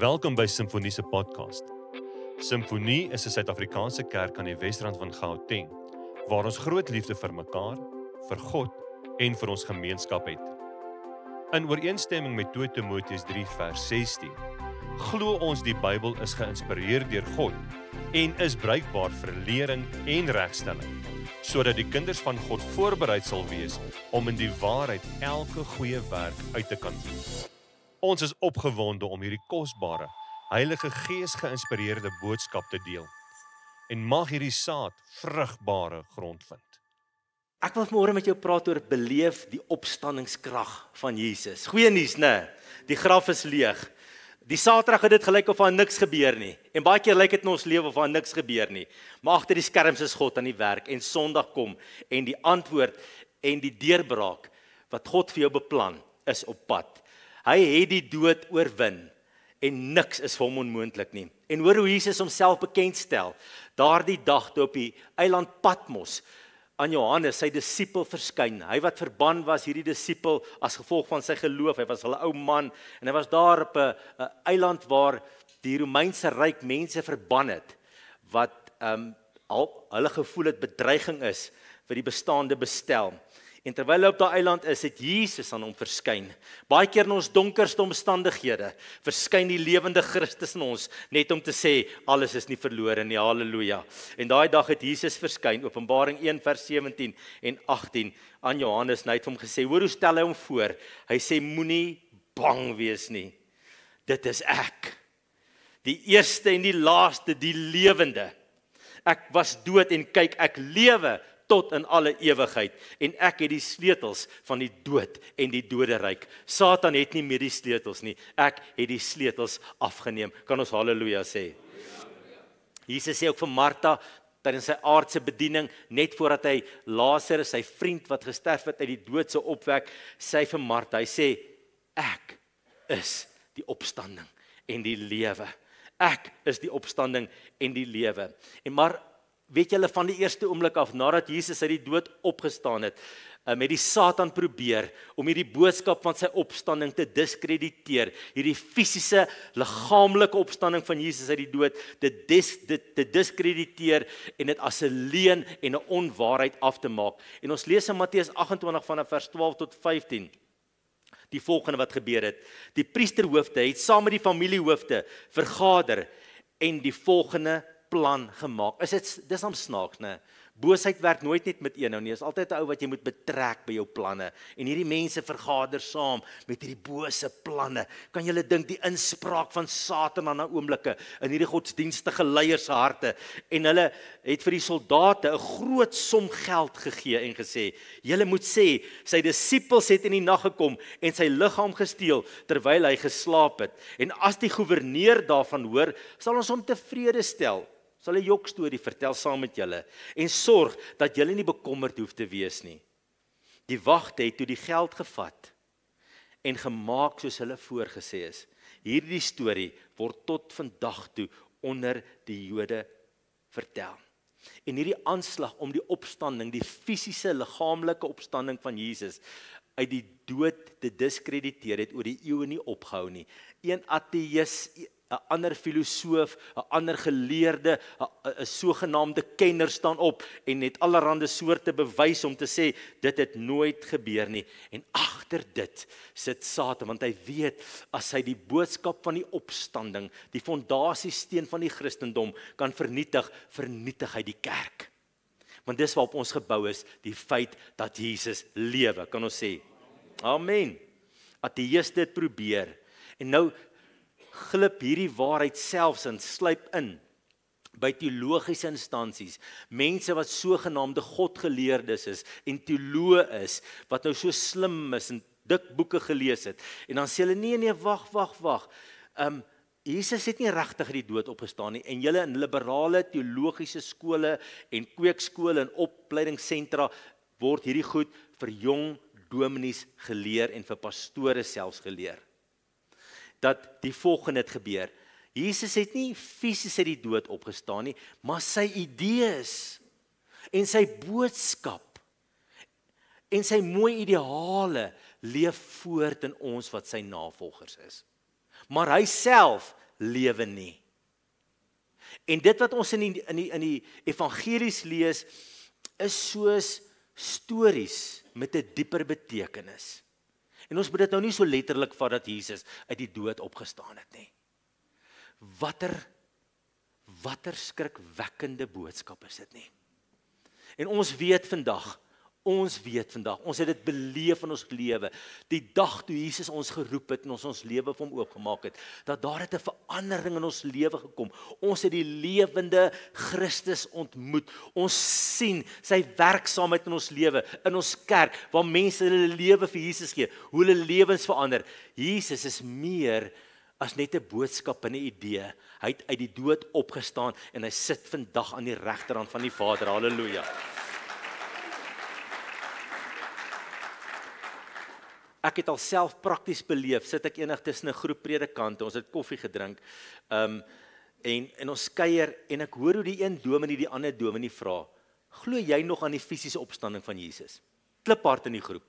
Welkom by Simfonie se podcast. Simfonie is 'n Suid-Afrikaanse kerk aan die Wesrand van Gauteng, waar ons groot liefde vir mekaar, vir God en vir ons gemeenskap het. In ooreenstemming met 2 Timoteus 3 vers 16, glo ons die Bybel is geïnspireer deur God en is bruikbaar vir lering en regstelling, sodat die kinders van God voorberei sal wees om in die waarheid elke goeie werk uit te kan voer. Ons is opgewonde om hierdie kosbare, Heilige Gees geïnspireerde boodskap te deel en mag hierdie saad vrugbare grond vind. Ek wil vanmôre met jou praat oor beleef die opstandingskrag van Jesus. Goeie nuus, né? Die graf is leeg. Die Saterdag het dit gelyk of daar niks gebeur nie. En baie keer lyk dit in ons lewe of daar niks gebeur nie. Maar agter die skerms is God aan die werk en Sondag kom en die antwoord en die deurbraak wat God vir jou beplan is op pad. Hy het die dood oorwin en niks is vir hom onmoontlik nie. En hoor hoe Jesus homself bekendstel. Daardie dag toe op die eiland Patmos aan Johannes, sy disipel verskyn. Hy wat verban was, hierdie disipel as gevolg van sy geloof. Hy was 'n ou man en hy was daar op 'n eiland waar die Romeinse ryk mense verban het wat hulle gevoel het bedreiging is vir die bestaande bestel. En terwyl hy op daai eiland is, het Jesus aan hom verskyn. Baie keer in ons donkerste omstandighede verskyn die lewende Christus in ons, net om te sê, alles is nie verlore nie, halleluja. En daai dag het Jesus verskyn, Openbaring 1 vers 17 en 18 aan Johannes, en hy het hom gesê, hoor hoe stel hy hom voor? Hy sê, moenie bang wees nie, dit is ek. Die eerste en die laaste, die lewende. Ek was dood en kyk, ek lewe tot in alle ewigheid, en ek het die sleutels van die dood en die doderyk. Satan het nie meer die sleutels nie, ek het die sleutels afgeneem. Kan ons halleluja sê? Jesus sê ook vir Martha, tydens sy aardse bediening, net voordat hy Lazarus, sy vriend wat gesterf het uit die dood sou opwek, sê hy vir Martha, hy sê, ek is die opstanding en die lewe. Ek is die opstanding en die lewe. En maar weet julle, van die eerste oomblik af, nadat Jesus uit die dood opgestaan het, met die Satan probeer om hierdie boodskap van sy opstanding te diskrediteer, hierdie fisiese, liggaamlike opstanding van Jesus uit die dood, te diskrediteer en dit as 'n leuen en 'n onwaarheid af te maak. En ons lees in Matteus 28 vanaf vers 12 tot 15. Die volgende wat gebeur het. Die priesterhoofde het saam met die familiehoofde vergader en die volgende plan gemaak. Dis hom snaaks, né? Boosheid werk nooit net met een nou nie. Is altyd 'n ou wat jy moet betrek by jou planne. En hierdie mense vergader saam met hierdie bose planne. Kan julle dink die inspraak van Satan aan 'n oomblikke in hierdie godsdienstige leiers se harte, en hulle het vir die soldate 'n groot som geld gegee en gesê, julle moet sê, sy disippels het in die nag gekom en sy liggaam gesteel terwyl hy geslaap het. En as die goewerneur daarvan hoor, sal ons hom tevrede stel. Sal 'n jokstorie vertel saam met julle en sorg dat julle nie bekommerd hoef te wees nie. Die wagte het toe die geld gevat en gemaak soos hulle voorgesê is. Hierdie storie word tot vandag toe onder die Jode vertel. En hierdie aanslag om die opstanding, die fisiese liggaamlike opstanding van Jesus uit die dood te diskrediteer, het oor die eeue nie opgehou nie. Een ateïs, 'n ander filosoof, 'n ander geleerde, 'n sogenaamde kenner staan op en het allerlei soorte bewys om te sê, dit het nooit gebeur nie. En agter dit sit Satan, want hy weet, as hy die boodskap van die opstanding, die fondasiesteen van die Christendom kan vernietig hy die kerk. Want dis waarop ons gebou is, die feit dat Jesus lewe, kan ons sê. Amen. Ateïste het probeer, en nou glip hierdie waarheid selfs en sluip in by teologiese instansies, mense wat sogenaamde godgeleerdes is en teoloë is, wat nou so slim is en dik boeke gelees het, en dan sê hulle, nee, wag, Jesus het nie regtig uit die dood opgestaan nie, en julle in liberale teologiese skole en kweekskole en opleidingssentra word hierdie goed vir jong dominees geleer en vir pastore selfs geleer. Dat die volgende het gebeur. Jesus het nie fisies uit die dood opgestaan nie, maar sy idees en sy boodskap en sy mooi ideale leef voort in ons wat sy navolgers is. Maar hy self lewe nie. En dit wat ons in die evangelies lees, is soos stories met 'n dieper betekenis. En ons moet dit nou nie so letterlik vat dat Jesus uit die dood opgestaan het nie. Watter skrikwekkende boodskap is dit nie? En ons weet vandag, ons het dit beleef in ons lewe, die dag toe Jesus ons geroep het en ons lewe vir hom oopgemaak het, dat daar het 'n verandering in ons lewe gekom. Ons het die lewende Christus ontmoet. Ons sien sy werksaamheid in ons lewe, in ons kerk, waar mense hulle lewe vir Jesus gee, hoe hulle lewens verander. Jesus is meer as net 'n boodskap en 'n idee. Hy het uit die dood opgestaan en hy sit vandag aan die regterhand van die Vader. Halleluja. Ek het alself prakties beleef, sit ek eendag tussen 'n groep predikante, ons het koffie gedrink, en ons kuier, en ek hoor hoe die een dominee die ander dominee vra, glo jy nog aan die fisiese opstanding van Jesus? Kliphard in die groep.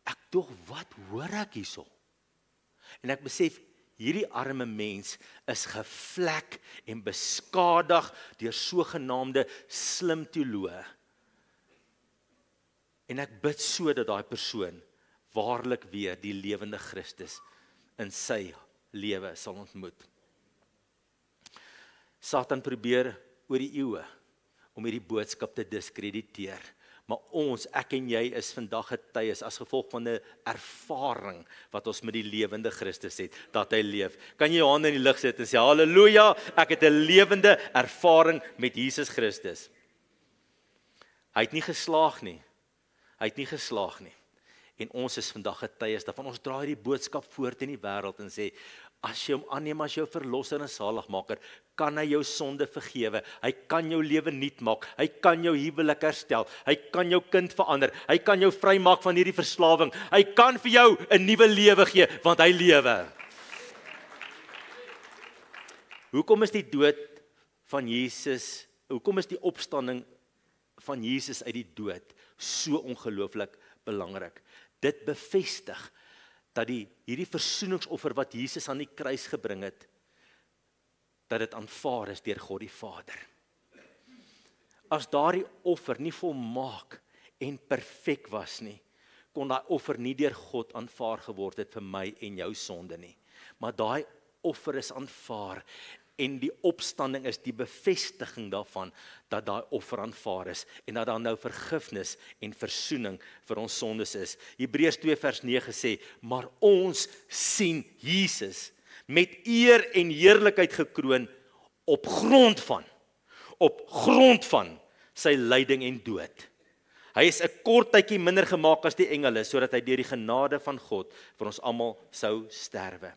Ek dog, wat hoor ek hierso? En ek besef, hierdie arme mens is gevlek en beskadig deur sogenaamde slim teoloë. En ek bid so dat daai persoon waarlik weer die lewende Christus in sy lewe sal ontmoet. Satan probeer oor die eeue om hierdie boodskap te diskrediteer. Maar ons, ek en jy, is vandag getuies as gevolg van 'n ervaring wat ons met die lewende Christus het, dat hy leef. Kan jy jou hande in die lug sit en sê, halleluja, ek het 'n lewende ervaring met Jesus Christus. Hy het nie geslaag nie. En ons is vandag getuies daarvan. Ons dra hierdie boodskap voort in die wêreld en sê, as jy hom aanneem as jou verlosser en saligmaker, kan hy jou sonde vergewe. Hy kan jou lewe nuut maak. Hy kan jou huwelik herstel. Hy kan jou kind verander. Hy kan jou vrymaak van hierdie verslawing. Hy kan vir jou 'n nuwe lewe gee, want hy lewe. Hoekom is die dood van Jesus, hoekom is die opstanding van Jesus uit die dood so ongelooflik belangrik? Dit bevestig dat hierdie versoeningsoffer wat Jesus aan die kruis gebring het, dat dit aanvaar is deur God die Vader. As daardie offer nie volmaak en perfek was nie, kon daai offer nie deur God aanvaar geword het vir my en jou sonde nie. Maar daai offer is aanvaar, en die opstanding is die bevestiging daarvan, dat daai offer aanvaar is, en dat daar nou vergifnis en versoening vir ons sondes is. Hebreërs 2 vers 9 sê, maar ons sien Jesus met eer en heerlikheid gekroon op grond van sy lyding en dood. Hy is 'n kort tydjie minder gemaak as die engele, sodat hy deur die genade van God vir ons almal sou sterwe.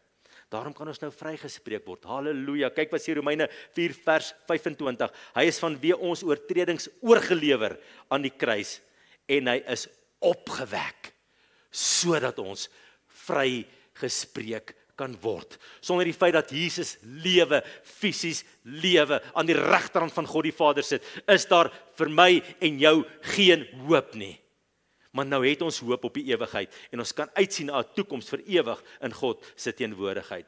Daarom kan ons nou vrygespreek word. Halleluja. Kyk wat sê Romeine 4 vers 25. Hy is vanweë ons oortredings oorgelewer aan die kruis, en hy is opgewek, sodat ons vrygespreek kan word. Sonder die feit dat Jesus lewe, fisies lewe, aan die regterhand van God die Vader sit, is daar vir my en jou geen hoop nie. Maar nou het ons hoop op die ewigheid, en ons kan uitsien na 'n toekoms vir ewig in God se teenwoordigheid.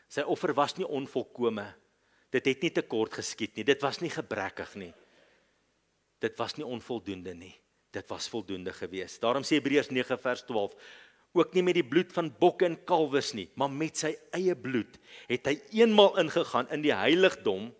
Sy offer was nie onvolkome, dit het nie tekort geskied nie, dit was nie gebrekkig nie, dit was nie onvoldoende nie, dit was voldoende gewees. Daarom sê Hebreërs 9 vers 12, ook nie met die bloed van bokke en kalwes nie, maar met sy eie bloed het hy eenmaal ingegaan in die heiligdom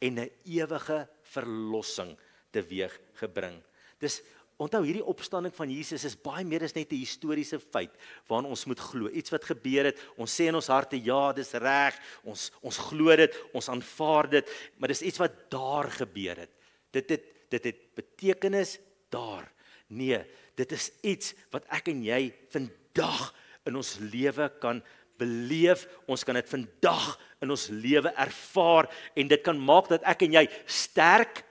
en 'n ewige verlossing teweeg gebring. Dis onthou, hierdie opstanding van Jesus is baie meer as net 'n historiese feit waaraan ons moet glo. Iets wat gebeur het, ons sê in ons harte, ja, dis reg, ons glo dit, ons aanvaar dit, maar dis iets wat daar gebeur het. Dit het betekenis daar. Nee, dit is iets wat ek en jy vandag in ons lewe kan beleef, ons kan dit vandag in ons lewe ervaar, en dit kan maak dat ek en jy sterk,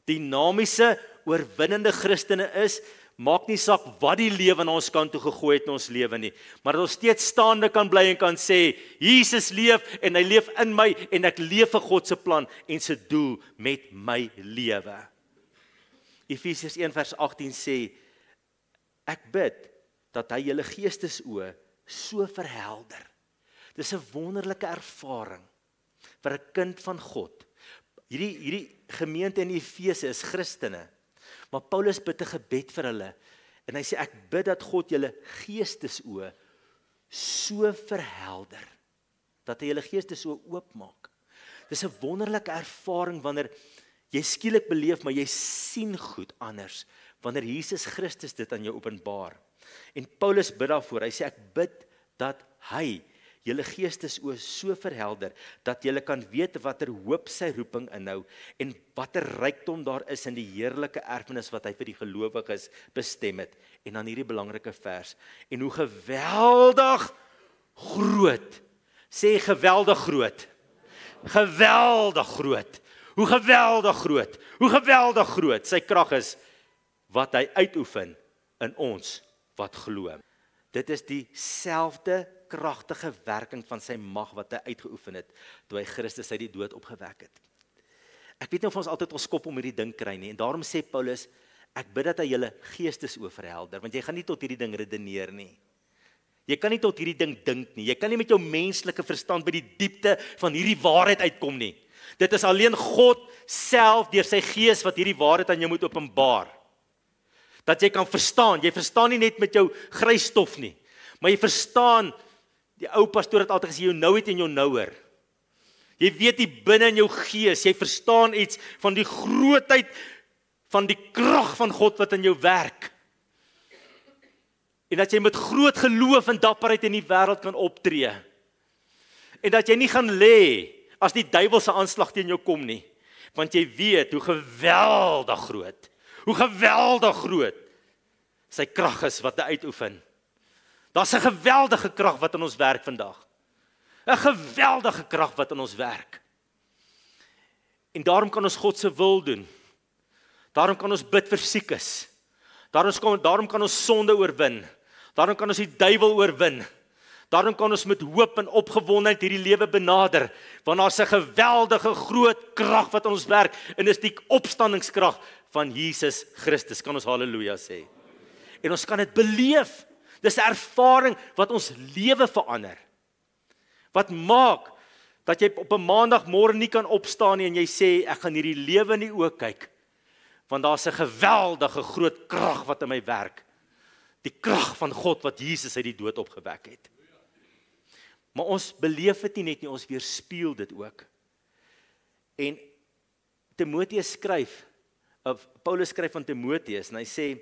dinamiese, oorwinnende Christene is. Maak nie saak wat die lewe na ons kant toe gegooi het in ons lewe nie, maar dat ons steeds staande kan bly en kan sê, Jesus leef, en hy leef in my, en ek leef vir God se plan en sy doel met my lewe. Efesiërs 1 vers 18 sê, ek bid dat hy julle geestesoë so verhelder, Dis 'n wonderlike ervaring vir 'n kind van God. Hierdie gemeente in Efese is Christene, maar Paulus bid 'n gebed vir hulle, en hy sê, ek bid dat God julle geestesoë so verhelder, dat hy julle geestesoë oopmaak. Dis 'n wonderlike ervaring wanneer jy skielik beleef, maar jy sien goed anders, wanneer Jesus Christus dit aan jou openbaar. En Paulus bid daarvoor, hy sê, ek bid dat hy julle geestesoë so verhelder, dat julle kan weet watter hoop sy roeping inhou, en watter rykdom daar is in die heerlike erfenis wat hy vir die gelowiges bestem het. En dan hierdie belangrike vers, en hoe geweldig groot, sê geweldig groot, geweldig groot, hoe geweldig groot, hoe geweldig groot sy krag is, wat hy uitoefen in ons wat glo. Dit is dieselfde kragtige werking van sy mag wat hy uitgeoefen het, toe hy Christus uit die dood opgewek het. Ek weet nie of ons altyd ons kop om hierdie ding kry nie, en daarom sê Paulus, ek bid dat hy julle geestesoë verhelder, want jy gaan nie tot hierdie ding redeneer nie. Jy kan nie tot hierdie ding dink nie, jy kan nie met jou menslike verstand by die diepte van hierdie waarheid uitkom nie. Dit is alleen God self deur sy gees wat hierdie waarheid aan jou moet openbaar. Dat jy kan verstaan, jy verstaan nie net met jou grysstof nie, maar jy verstaan, die ou pastoor het altyd gesê, jou nou het en jou nouer. Jy weet die binne in jou gees, jy verstaan iets van die grootheid, van die krag van God wat in jou werk. En dat jy met groot geloof en dapperheid in die wêreld kan optree. En dat jy nie gaan lê as die duiwel se aanslag teen jou kom nie, want jy weet hoe geweldig groot sy krag is wat hy uitoefen. Daar's 'n geweldige krag wat in ons werk vandag. 'n Geweldige krag wat in ons werk. En daarom kan ons God se wil doen. Daarom kan ons bid vir siekes. Daarom kan ons sonde oorwin. Daarom kan ons die duiwel oorwin. Daarom kan ons met hoop en opgewondenheid hierdie lewe benader, want daar's 'n geweldige groot krag wat in ons werk, en dis die opstandingskrag van Jesus Christus. Kan ons halleluja sê? En ons kan dit beleef. Dis 'n ervaring wat ons lewe verander. Wat maak dat jy op 'n maandagmôre nie kan opstaan nie en jy sê, ek gaan hierdie lewe in die oë kyk, want daar's 'n geweldige groot krag wat in my werk. Die krag van God wat Jesus uit die dood opgewek het. Maar ons beleef dit nie net nie, ons weerspieël dit ook. En Timoteus skryf, Paulus skryf van Timoteus, en hy sê,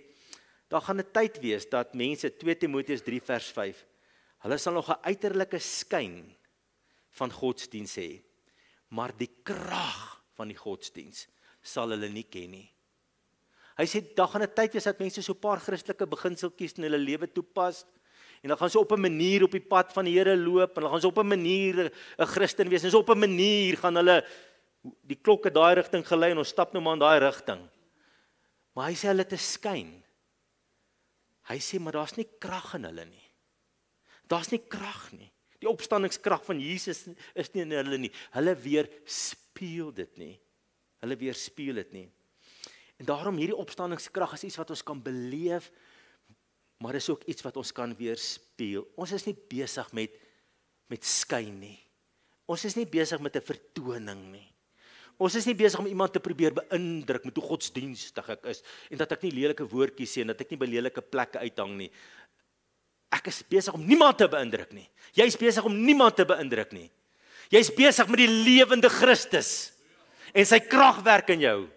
daar gaan 'n tyd wees dat mense, 2 Timoteus 3 vers 5, hulle sal nog 'n uiterlike skyn van godsdiens hê, maar die krag van die godsdiens sal hulle nie ken nie. Hy sê, daar gaan 'n tyd wees dat mense so 'n paar Christelike beginseltjies in hulle lewe toepas, en dan gaan ze op 'n manier op die pad van die Here loop, en dan gaan ze op 'n manier 'n Christen wees, en so op 'n manier gaan hulle die klokke daai rigting gelei, en ons stap nou maar in daai rigting. Maar hy sê hulle te skyn. Hy sê, maar daar's nie krag in hulle nie. Daar's nie krag nie. Die opstandingskrag van Jesus is nie in hulle nie. Hulle weerspieël dit nie. Hulle weerspieël dit nie. En daarom hierdie opstandingskrag is iets wat ons kan beleef, maar is ook iets wat ons kan weerspieël. Ons is nie besig met skyn nie. Ons is nie besig met 'n vertoning nie. Ons is nie besig om iemand te probeer beïndruk met hoe godsdienstig ek is, en dat ek nie lelike woordjies sê, en dat ek nie by lelike plekke uithang nie. Ek is besig om niemand te beïndruk nie. Jy is besig om niemand te beïndruk nie. Jy is besig met die lewende Christus, en sy krag werk in jou,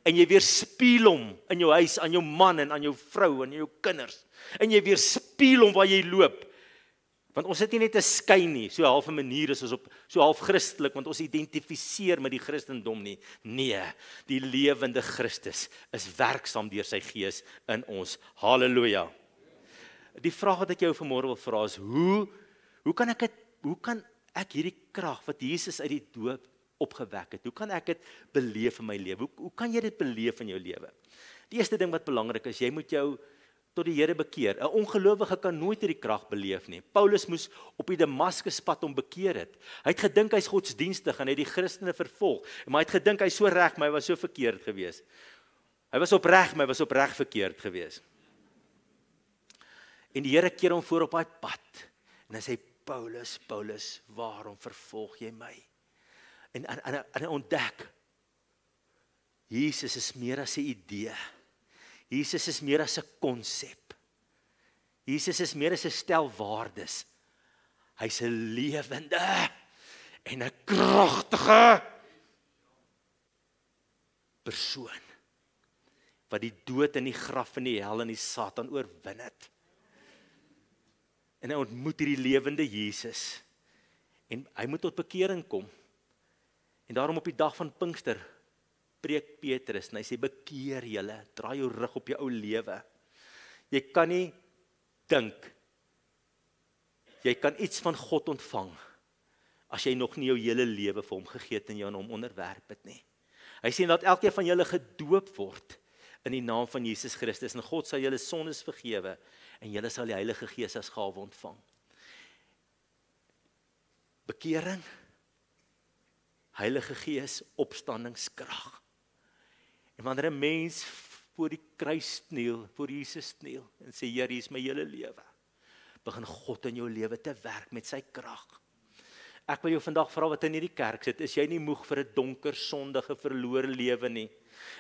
en jy weerspieël hom in jou huis, aan jou man, en aan jou vrou, en jou kinders, en jy weerspieël hom waar jy loop. Want ons het nie net 'n skyn nie, so half 'n manier is ons op, so half Christelik, want ons identifiseer met die Christendom nie. Nee, die lewende Christus is werksaam deur sy gees in ons. Halleluja. Die vraag wat ek jou vanmôre wil vra is, hoe kan ek hierdie krag wat Jesus uit die dood opgewek het, hoe kan ek dit beleef in my lewe? Hoe kan jy dit beleef in jou lewe? Die eerste ding wat belangrik is, jy moet jou tot die Here bekeer. 'n Ongelowige kan nooit hierdie krag beleef nie. Paulus moes op die Damaskuspad hom bekeer het. Hy het gedink hy's godsdienstig en hy het die Christene vervolg, maar hy het gedink hy's so reg, maar hy was so verkeerd geweest. Hy was opreg, maar hy was opreg verkeerd geweest. En die Here keer hom voor op daai pad. En hy sê, Paulus, Paulus, waarom vervolg jy my? En hy ontdek, Jesus is meer as 'n idee. Jesus is meer as 'n konsep. Jesus is meer as 'n stel waardes. Hy's 'n lewende en 'n kragtige persoon wat die dood en die graf en die hel en die Satan oorwin het. En hy ontmoet hierdie lewende Jesus en hy moet tot bekering kom. En daarom op die dag van Pinkster preek Petrus en hy sê, bekeer julle, draai jou rug op jou ou lewe. Jy kan nie dink, jy kan iets van God ontvang, as jy nog nie jou hele lewe vir hom gegee het en jou aan hom onderwerp het nie. Hy sê, dat elkeen van julle gedoop word, in die naam van Jesus Christus, en God sal julle sondes vergewe, en julle sal die Heilige Gees as gawe ontvang. Bekering, Heilige Gees, opstandingskrag. En wanneer 'n mens voor die kruis kniel, voor Jesus kniel, en sê, Here, hier is my hele lewe, begin God in jou lewe te werk met sy krag. Ek wil jou vandag vra wat in hierdie kerk sit, is jy nie moeg vir 'n donker, sondige, verlore lewe nie?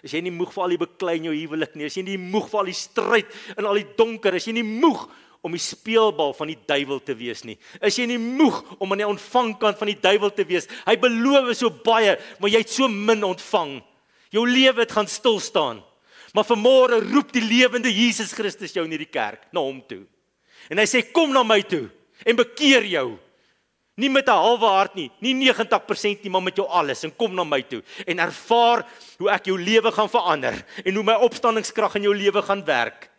Is jy nie moeg vir al die beklei in jou huwelik nie? Is jy nie moeg vir al die stryd en al die donker? Is jy nie moeg om die speelbal van die duiwel te wees nie? Is jy nie moeg om aan die ontvangkant van die duiwel te wees? Hy beloof so baie, maar jy het so min ontvang. Jou lewe het gaan stil staan. Maar vanmôre roep die lewende Jesus Christus jou in hierdie kerk na hom toe. En hy sê, kom na my toe en bekeer jou. Nie met 'n halwe hart nie, nie 90% nie, maar met jou alles, en kom na my toe, en ervaar hoe ek jou lewe gaan verander, en hoe my opstandingskrag in jou lewe gaan werk,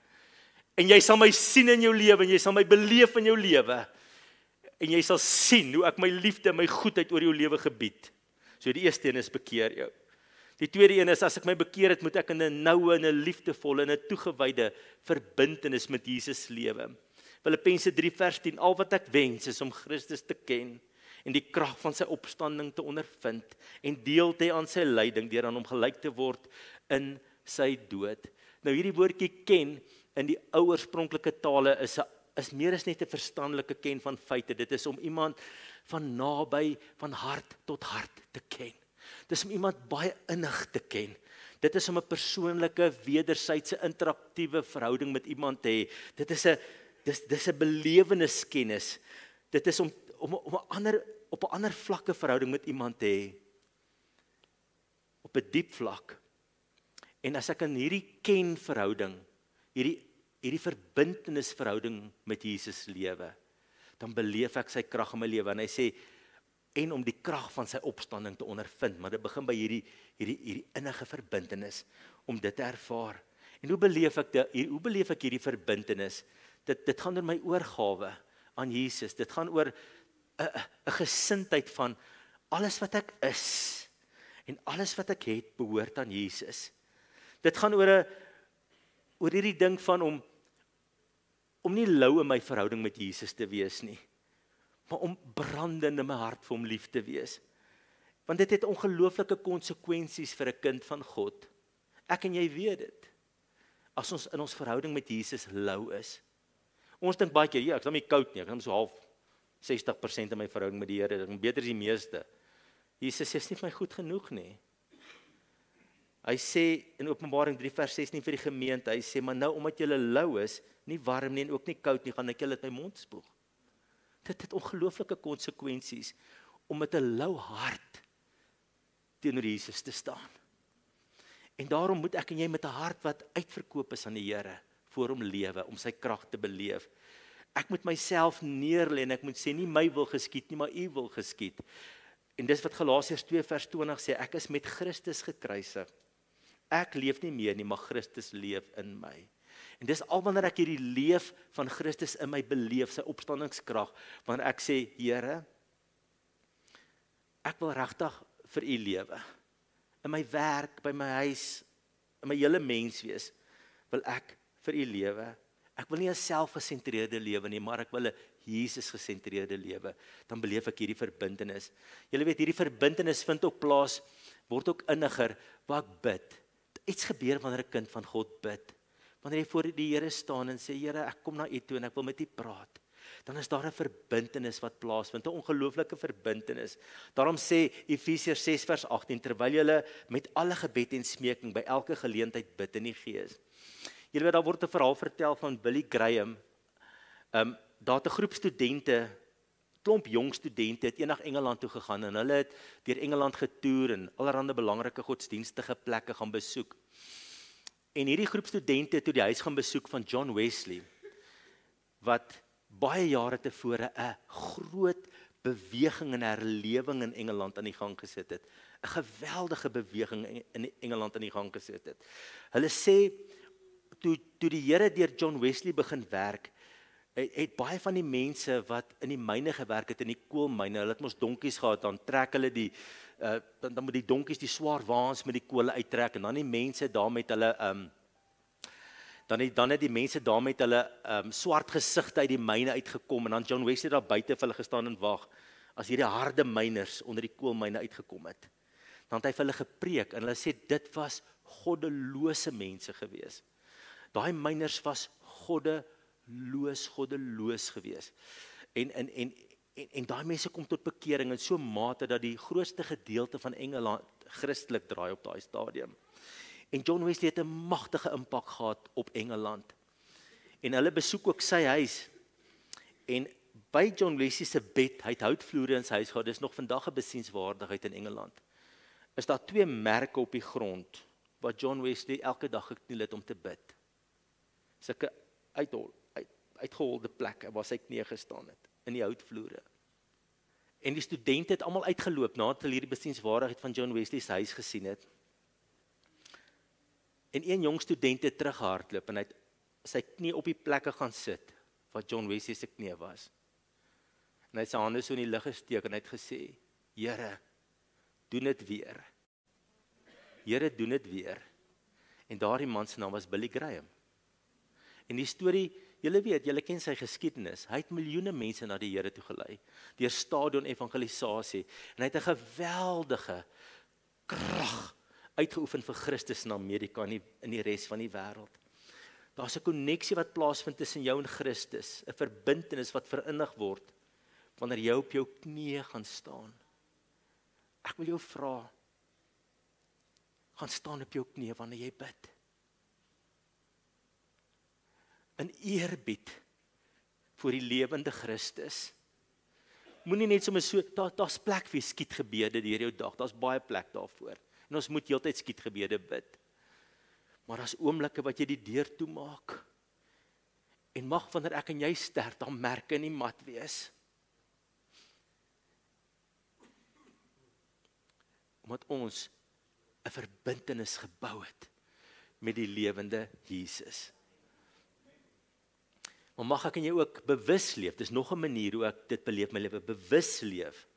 en jy sal my sien in jou lewe, en jy sal my beleef in jou lewe, en jy sal sien hoe ek my liefde en my goedheid oor jou lewe gebied. So die eerste een is bekeer jou. Die tweede een is, as ek my bekeer het, moet ek in 'n noue en 'n liefdevolle en 'n toegewyde verbintenis met Jesus lewe. Filippense 3 vers 10, al wat ek wens is om Christus te ken en die krag van sy opstanding te ondervind en deel te hê aan sy lyding deur aan hom gelyk te word in sy dood. Nou hierdie woordjie ken in die ou oorspronklike tale is meer as net 'n verstandelike ken van feite. Dit is om iemand van naby, van hart tot hart te ken. Dit is om iemand baie innig te ken. Dit is om 'n persoonlike, wederwysige, interaktiewe verhouding met iemand te hê. Dit is 'n beleweniskennis. Dit is om op 'n ander vlakke verhouding met iemand te hê. Op 'n diep vlak. En as ek in hierdie kenverhouding, hierdie verbintenisverhouding met Jesus lewe, dan beleef ek sy krag in my lewe. En hy sê, en om die krag van sy opstanding te ondervind, maar dit begin by hierdie innige verbintenis, om dit te ervaar. En hoe beleef ek hierdie verbintenis? Dit gaan oor my oorgawe aan Jesus. Dit gaan oor 'n gesindheid van alles wat ek is en alles wat ek het behoort aan Jesus. Dit gaan oor hierdie ding van om nie lou in my verhouding met Jesus te wees nie, maar om brandend in my hart vir hom lief te wees. Want dit het ongelooflike konsekwensies vir 'n kind van God. Ek en jy weet dit. As ons in ons verhouding met Jesus lou is. Ons dink baie keer, ja, ek is nou nie koud nie, ek is so half 60% in my verhouding met die Here, ek is beter as die meeste. Jesus sê, is nie vir my goed genoeg nie. Hy sê in Openbaring 3 vers 16 vir die gemeente, hy sê, maar nou omdat julle lou is, nie warm nie en ook nie koud nie, gaan ek julle uit my mond spoeg. Dit het ongelooflike konsekwensies om met 'n lou hart teenoor Jesus te staan. En daarom moet ek en jy met 'n hart wat uitverkoop is aan die Here, voor hom lewe, om sy krag te beleef. Ek moet myself neerlê en ek moet sê, nie my wil geskied nie, maar u wil geskied. En dis wat Galasiërs 2 vers 20 sê, ek is met Christus gekruisig. Ek leef nie meer nie, maar Christus leef in my. En dis al wanneer ek hierdie leef van Christus in my beleef, sy opstandingskrag, wanneer ek sê, Here, ek wil regtig vir u lewe. In my werk, by my huis, in my hele mens wees, wil ek vir u lewe. Ek wil nie 'n selfgesentreerde lewe nie, maar ek wil 'n Jesus-gesentreerde lewe. Dan beleef ek hierdie verbintenis. Julle weet, hierdie verbintenis vind ook plaas, word ook inniger, waar ek bid. Iets gebeur wanneer 'n kind van God bid. Wanneer jy voor die Here staan en sê, Here, ek kom na u toe en ek wil met u praat. dan is daar 'n verbintenis wat plaasvind, 'n ongelooflike verbintenis. Daarom sê Efesiërs 6 vers 18, terwyl julle met alle gebed en smeking by elke geleentheid bid in die Gees. Julle weet, daar word 'n verhaal vertel van Billy Graham. Daar het 'n groep studente, klomp jong studente het eendag Engeland toe gegaan en hulle het deur Engeland getoer en allerlei belangrike godsdienstige plekke gaan besoek. En hierdie groep studente het toe die huis gaan besoek van John Wesley, wat baie jare tevore 'n groot beweging en herlewing in Engeland aan die gang gesit het. 'n Geweldige beweging in Engeland aan die gang gesit het. Hulle sê, toe die Here deur John Wesley begin werk, het baie van die mense wat in die myne gewerk het, in die koolmyne, hulle het mos donkies gehad, dan trek hulle dan moet die donkies die swaar waans met die kole uittrek, en dan die mense daar met hulle, dan het die mense daar met hulle swart gesigte uit die myne uitgekom, en dan John Wesley daar buite vir hulle gestaan en wag, as hierdie harde myners onder die koolmyne uitgekom het. Dan het hy vir hulle gepreek, en hulle sê, dit was goddelose mense gewees. Daai myners was goddeloos gewees. En daai mense kom tot bekering in so 'n mate dat die grootste gedeelte van Engeland Christelik draai op daai stadium. En John Wesley het 'n magtige impak gehad op Engeland. En hulle besoek ook sy huis. En by John Wesley se bed, hy het houtvloere in sy huis gehad, dis nog vandag 'n besienswaardigheid in Engeland. Is daar 2 merke op die grond wat John Wesley elke dag gekniel het om te bid. Sulke uitgeholde plekke waar sy knieë gestaan het, in die houtvloere. En die studente het almal uitgeloop nadat hulle hierdie besienswaardigheid van John Wesley se huis gesien het. En een jong student het teruggehardloop en hy het sy knie op die plekke gaan sit waar John Wesley se knie was. En hy het sy hande so in die lug gesteek en hy het gesê, Here, doen dit weer. Here, doen dit weer. En daardie man se naam was Billy Graham. En die storie, julle weet, julle ken sy geskiedenis. Hy het miljoene mense na die Here toe gelei, deur stadion evangelisasie. En hy het 'n geweldige krag uitgeoefen vir Christus in Amerika en in die res van die wêreld. Daar's 'n koneksie wat plaasvind tussen jou en Christus, 'n verbintenis wat verinnig word wanneer jy op jou knieë gaan staan. Ek wil jou vra, gaan staan op jou knieë wanneer jy bid. In eerbied vir die lewende Christus. Moenie net sommer so, daar's plek vir skietgebede deur jou dag, daar's baie plek daarvoor. En ons moet heeltyd skietgebede bid. Maar daar's oomblikke wat jy die deur toemaak. En mag wanneer ek en jy sterf, dan merke in die mat wees. Omdat ons 'n verbintenis gebou het met die lewende Jesus. Maar mag ek en jy ook bewus leef, dis nog 'n manier hoe ek dit beleef my lewe, bewus leef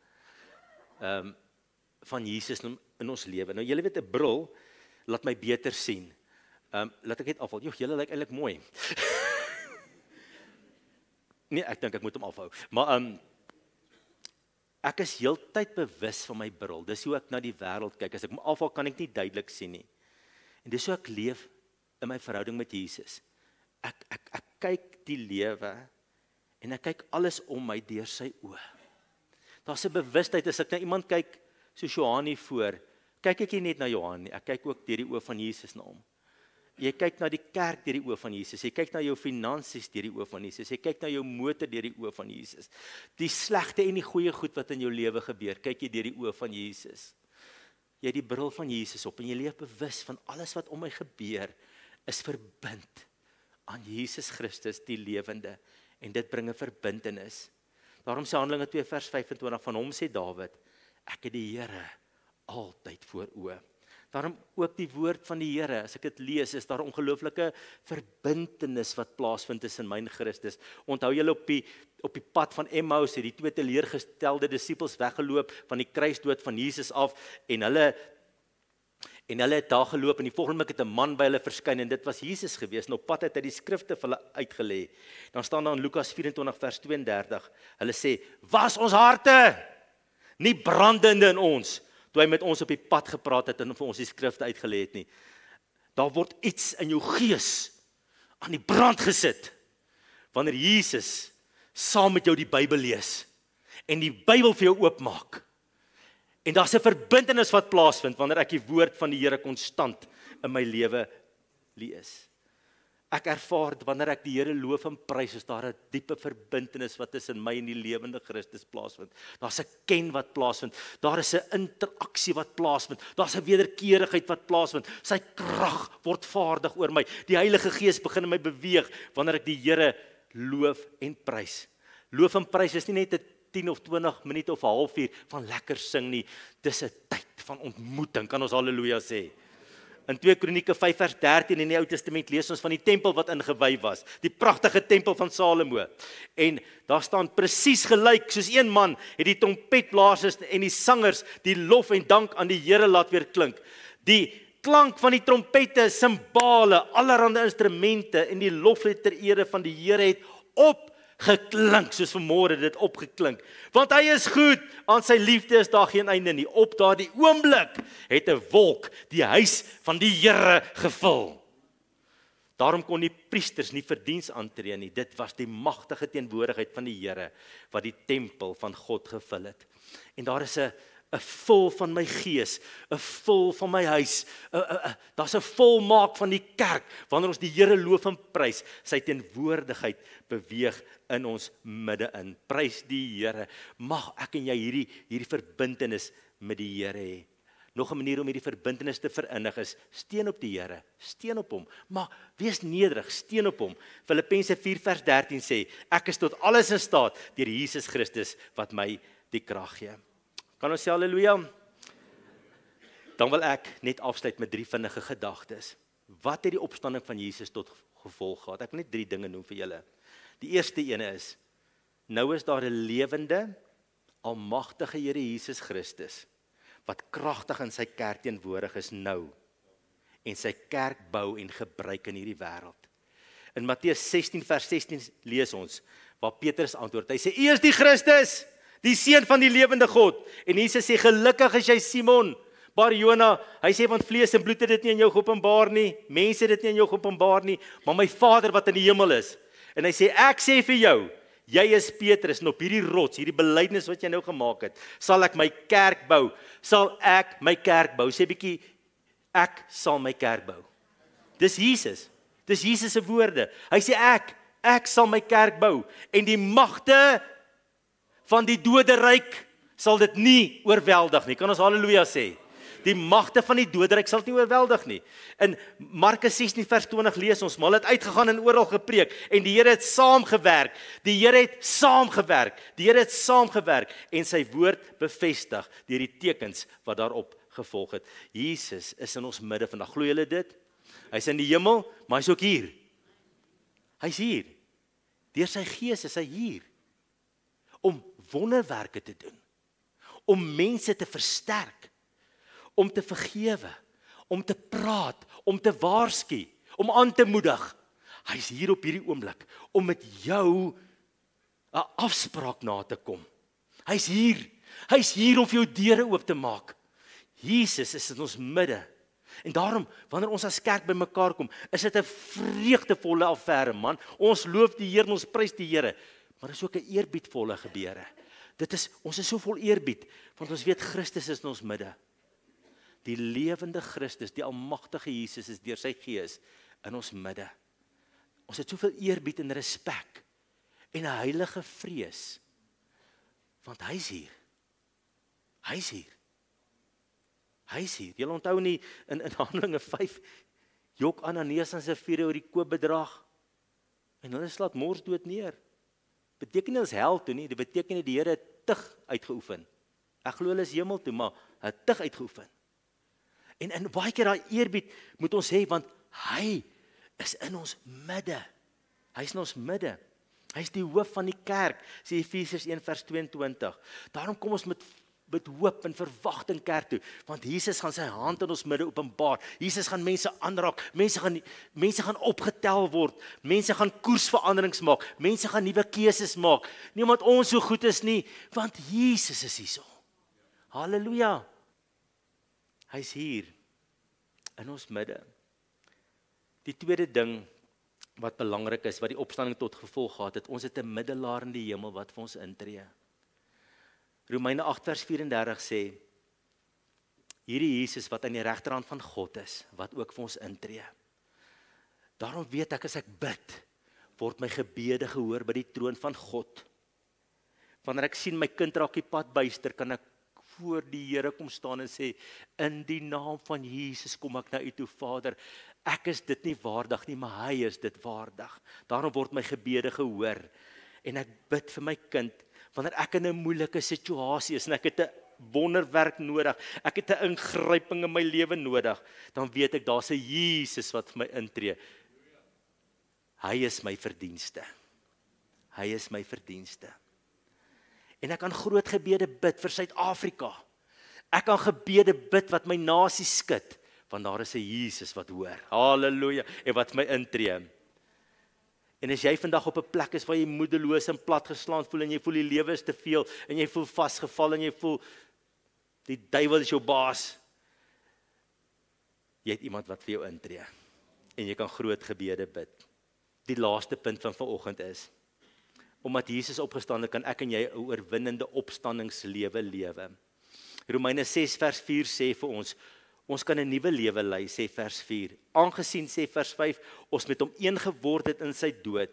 van Jesus in ons lewe. Nou julle weet 'n bril laat my beter sien. Laat ek net afval. Julle lyk eintlik mooi. Nee, ek dink ek moet hom afhou. Maar ek is heeltyd bewus van my bril. Dis hoe ek na die wêreld kyk. As ek hom afhaal, kan ek nie duidelik sien nie. En dis hoe ek leef in my verhouding met Jesus. Ek kyk die lewe en ek kyk alles om my deur sy oë. Daar's 'n bewustheid as ek na iemand kyk soos Johan voor, kyk ek nie net na Johan nie, ek kyk ook deur die oë van Jesus na hom. Jy kyk na die kerk deur die oë van Jesus, jy kyk na jou finansies deur die oë van Jesus, jy kyk na jou motor deur die oë van Jesus. Die slegte en die goeie goed wat in jou lewe gebeur, kyk jy deur die oë van Jesus. Jy het die bril van Jesus op en jy leef bewus van alles wat om my gebeur is verbind aan Jesus Christus die lewende, en dit bring 'n verbintenis. Daarom sê Handelinge 2 vers 25 van hom sê Dawid, ek het die Here altyd voor oë. Daarom ook die woord van die Here, as ek dit lees, is daar 'n ongelooflike verbintenis wat plaasvind tussen my en Christus. Onthou julle op die pad van Emmaus het die 2 teleurgestelde disippels weggeloop van die kruisdood van Jesus af, en hulle het daar geloop, en die volgende oomblik het 'n man by hulle verskyn, en dit was Jesus gewees, en op pad het hy die skrifte vir hulle uitgelê. Dan staan daar in Lukas 24 vers 32, hulle sê, was ons harte nie brandende in ons, toe hy met ons op die pad gepraat het, en vir ons die skrifte uitgelê het nie. Daar word iets in jou gees aan die brand gesit, wanneer Jesus saam met jou die Bybel lees en die Bybel vir jou oopmaak. En daar's 'n verbintenis wat plaasvind wanneer ek die woord van die Here konstant in my lewe lees. Ek ervaar wanneer ek die Here loof en prys, is daar 'n diepe verbintenis wat tussen my en die lewende Christus plaasvind. Daar's 'n ken wat plaasvind. Daar is 'n interaksie wat plaasvind. Daar's 'n wederkerigheid wat plaasvind. Sy krag word vaardig oor my. Die Heilige Gees begin in my beweeg wanneer ek die Here loof en prys. Loof en prys is nie net 'n 10 of 20 minute of 'n halfuur van lekker sing nie. Dis 'n tyd van ontmoeting, kan ons haleluja sê. In 2 Kronieke 5 vers 13 in die Ou Testament lees ons van die tempel wat ingewy was, die pragtige tempel van Salomo. En daar staan presies gelyk, soos een man het die trompetblasers en die sangers die lof en dank aan die Here laat weer klink. Die klank van die trompette, simbale, allerhande instrumente en die loflied ter ere van die Here het opgeklink, soos vanmôre dit opgeklink. Want hy is goed, aan sy liefde is daar geen einde nie. Op daardie oomblik het 'n wolk die huis van die Here gevul. Daarom kon die priesters nie vir diens aantree nie. Dit was die magtige teenwoordigheid van die Here wat die tempel van God gevul het. En daar is 'n vul van my gees, 'n vul van my huis. Daar's 'n volmaak van die kerk wanneer ons die Here loof en prys. Sy teenwoordigheid beweeg in ons midde in. Prys die Here. Mag ek en jy hierdie verbintenis met die Here hê. Nog 'n manier om hierdie verbintenis te verinnig is steun op die Here, steun op hom. Maar wees nederig, steun op hom. Filippense 4 vers 13 sê, ek is tot alles in staat deur Jesus Christus wat my die krag gee. Kan ons sê halleluja? Dan wil ek net afsluit met 3 vinnige gedagtes. Wat het die opstanding van Jesus tot gevolg gehad? Ek wil net 3 dinge noem vir julle. Die eerste ene is, nou is daar 'n lewende, almagtige Here Jesus Christus, wat kragtig in sy kerk teenwoordig is nou, en sy kerk bou en gebruik in hierdie wêreld. In Matteus 16 vers 16 lees ons, waar Petrus antwoord, hy sê, U is die Christus, die Seun van die lewende God. En Jesus sê, gelukkig is jy Simon, Bar-Jona. Hy sê, want vlees en bloed het dit nie in jou geopenbaar nie, mense het dit nie in jou geopenbaar nie, maar my Vader wat in die hemel is. En hy sê, ek sê vir jou, jy is Petrus, en op hierdie rots, hierdie belydenis wat jy nou gemaak het, sal ek my kerk bou. Sal ek my kerk bou. Sê bietjie, ek sal my kerk bou. Dis Jesus. Dis Jesus se woorde. Hy sê ek sal my kerk bou. En die magte van die doderyk sal dit nie oorweldig nie. Kan ons haleluja sê? Die magte van die doderyk sal dit nie oorweldig nie. In Markus 16 vers 20 lees ons, maar hulle het uitgegaan en oral gepreek en die Here het saamgewerk. Die Here het saamgewerk. Die Here het saamgewerk en sy woord bevestig deur die tekens wat daarop gevolg het. Jesus is in ons midde vandag. Glo julle dit? Hy's in die hemel, maar hy's ook hier. Hy's hier. Deur sy Gees is hy hier om wonderwerke te doen, om mense te versterk, om te vergewe, om te praat, om te waarsku, om aan te moedig. Hy's hier op hierdie oomblik om met jou 'n afspraak na te kom. Hy's hier. Hy's hier om vir jou deure oop te maak. Jesus is in ons midde. En daarom, wanneer ons as kerk bymekaar kom, is dit 'n vreugdevolle affære, man. Ons loof die Here en ons prys die Here. Maar dit is ook 'n eerbiedvolle gebeure. Ons is so vol eerbied, want ons weet Christus is in ons midde. Die lewende Christus, die almagtige Jesus is deur sy Gees in ons midde. Ons het soveel eerbied en respek en 'n heilige vrees, want hy's hier. Hy's hier. Hy's hier. Julle onthou nie in Handelinge 5, jok Ananias en Safira oor die koopbedrag en hulle slaat mors dood neer. Beteken nie ons hel toe nie, dit beteken nie die Here het tug uitgeoefen. Ek glo hulle is hemel toe, maar hy het tug uitgeoefen. En baie keer daai eerbied moet ons hê, want hy is in ons midde. Hy's in ons midde. Hy's die hoof van die kerk, sê Efesiërs 1 vers 22. Daarom kom ons met hoop en verwagting kerk toe, want Jesus gaan sy hand in ons midde openbaar. Jesus gaan mense aanraak, mense gaan opgetel word, mense gaan koersveranderings maak, mense gaan nuwe keuses maak. Nie omdat ons so goed is nie, want Jesus is hierso. Halleluja. Hy's hier in ons midde. Die tweede ding wat belangrik is, wat die opstanding tot gevolg gehad het. Ons het 'n middelaar in die hemel wat vir ons intree. Romeine 8 vers 34 sê, hierdie Jesus wat aan die regterhand van God is, wat ook vir ons intree. Daarom weet ek, as ek bid, word my gebede gehoor by die troon van God. Wanneer ek sien my kind raak die pad byster, kan ek voor die Here kom staan en sê, in die naam van Jesus kom ek na u toe, Vader. Ek is dit nie waardig nie, maar hy is dit waardig. Daarom word my gebede gehoor. En ek bid vir my kind, wanneer ek in 'n moeilike situasie is en ek het 'n wonderwerk nodig, ek het 'n ingryping in my lewe nodig, dan weet ek daar's 'n Jesus wat vir my intree. Hy is my verdienste. Hy is my verdienste. En ek kan groot gebede bid vir Suid-Afrika. Ek kan gebede bid wat my nasie skud, want daar is 'n Jesus wat hoor. Halleluja, en wat my intree. En as jy vandag op 'n plek is waar jy moedeloos en platgeslaan voel en jy voel die lewe is te veel en jy voel vasgevall en jy voel die duiwel is jou baas, jy het iemand wat vir jou intree en jy kan groot gebede bid. Die laaste punt van vanoggend is, omdat Jesus opgestaan het, kan ek en jy 'n oorwinnende opstandingslewe lewe. Romeine 6 vers 4 sê vir ons kan 'n nuwe lewe lei, sê vers 4. Aangesien, sê vers 5, ons met hom een geword het in sy dood,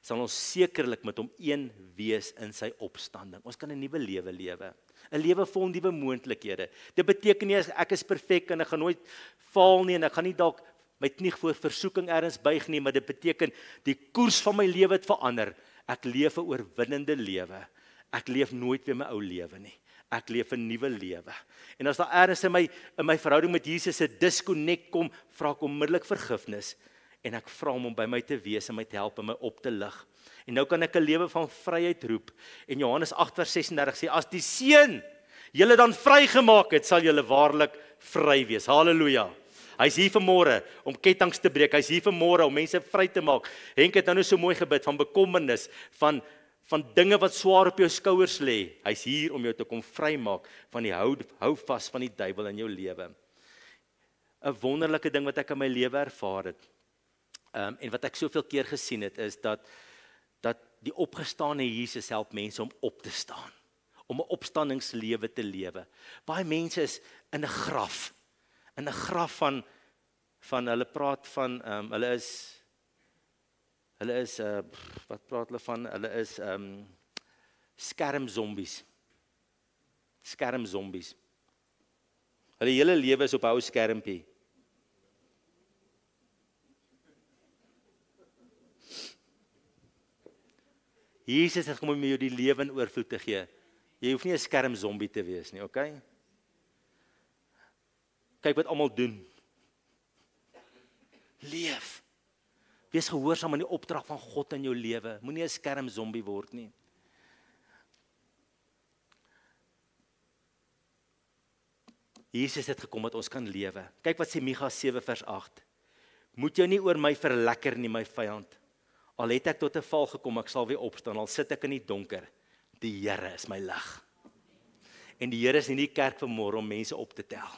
sal ons sekerlik met hom een wees in sy opstanding. Ons kan 'n nuwe lewe lewe. 'n Lewe vol nuwe moontlikhede. Dit beteken nie ek is perfek en ek gaan nooit faal nie en ek gaan nie dalk my knie voor versoeking ergens buig nie, maar dit beteken die koers van my lewe het verander. Ek leef 'n oorwinnende lewe. Ek leef nooit weer my ou lewe nie. Ek leef 'n nuwe lewe. En as daar ergens in my verhouding met Jesus 'n disconnect kom, vra ek onmiddellik vergifnis en ek vra hom om by my te wees en my te help en my op te lig. En nou kan ek 'n lewe van vryheid roep. En Johannes 8 vers 36 sê, as die Seun julle dan vrygemaak het, sal julle waarlik vry wees. Halleluja. Hy's hier vanmôre om kettinge te breek. Hy's hier vanmôre om mense vry te maak. Henk het nou so mooi gebid van bekommernis, van dinge wat swaar op jou skouers lê. Hy's hier om jou te kom vrymaak van die hou vas van die duiwel in jou lewe. 'n Wonderlike ding wat ek in my lewe ervaar het, en wat ek soveel keer gesien het, is dat die opgestane Jesus help mense om op te staan, om 'n opstandingslewe te lewe. Baie mense is in 'n graf van hulle praat van hulle is wat praat hulle van? Hulle is skermzombies. Skermzombies. Hulle hele lewe is op 'n ou skermpie. Jesus het kom om jou die lewe in oorvloed te gee. Jy hoef nie 'n skermzombie te wees nie, okay? Kyk wat almal doen. Leef. Wees gehoorsaam aan die opdrag van God in jou lewe. Moenie 'n skermzombie word nie. Jesus het gekom dat ons kan lewe. Kyk wat sê Micha 7 vers 8. Moet jou nie oor my verlekker nie, my vyand. Al het ek tot 'n val gekom, ek sal weer opstaan. Al sit ek in die donker. Die Here is my lig. En die Here is in die kerk vanmôre om mense op te tel.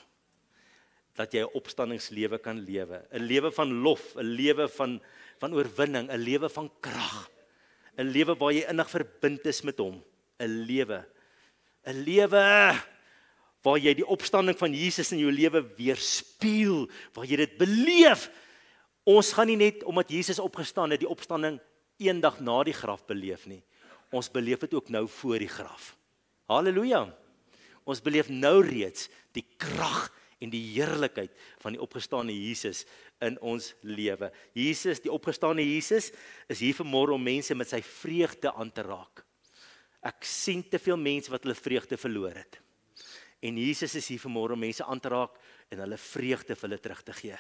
Dat jy 'n opstandingslewe kan lewe. 'n Lewe van lof, 'n lewe van oorwinning, 'n lewe van krag. 'n Lewe waar jy innig verbind is met hom. 'n lewe waar jy die opstanding van Jesus in jou lewe weerspieël, waar jy dit beleef. Ons gaan nie net omdat Jesus opgestaan het, die opstanding eendag na die graf beleef nie. Ons beleef dit ook nou voor die graf. Halleluja. Ons beleef nou reeds die krag en die heerlikheid van die opgestane Jesus in ons lewe. Jesus, die opgestane Jesus, is hier vanmôre om mense met sy vreugde aan te raak. Ek sien te veel mense wat hulle vreugde verloor het. En Jesus is hier vanmôre om mense aan te raak en hulle vreugde vir hulle terug te gee.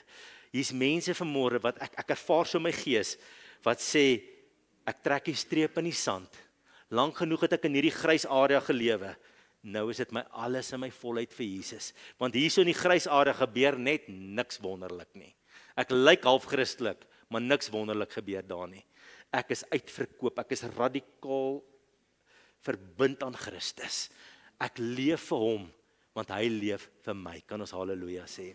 Hier's mense vanmôre wat ek ervaar so in my gees, wat sê, ek trek die streep in die sand. Lank genoeg het ek in hierdie grys area gelewe. Nou is dit my alles in my volheid vir Jesus. Want hierso in die grys area gebeur net niks wonderlik nie. Ek lyk half Christelik, maar niks wonderlik gebeur daar nie. Ek is uitverkoop, ek is radikaal verbind aan Christus. Ek leef vir hom, want hy leef vir my. Kan ons halleluja sê?